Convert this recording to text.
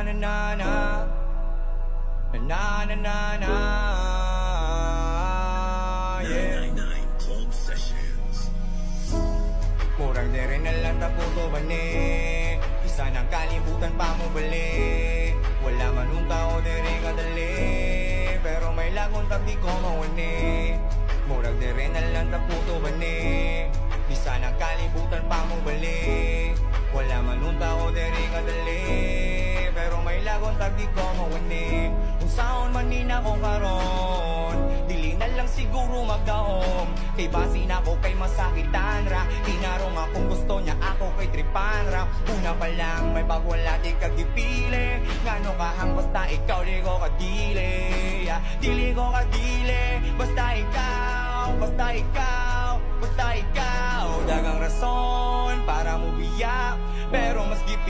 na na na na na na na, yeah. 999 Club Sessions. Murag di rin nalang taputo ba ni isa ng kalibutan pa mo bali. Wala man nung tao di rin kadali, pero may lagong tag di ko mawani. Murag di rin nalang taputo ba ni isa ng kalibutan pa mo bali. Wala man nung tao di rin kadali, pero may lagong tag di ko mawani. Kung saon man nina ko karon, dili na lang siguro magdaom. Kay basi na ko kay masakitan ra, tinarong akong gusto niya ako kay tripan ra. Una pa lang may bagwala di kagipili, ngano kahang basta ikaw di ko kadili, yeah. Dili ko kadili, basta ikaw, basta ikaw, basta ikaw. Dagang rason para mo biyak, pero mas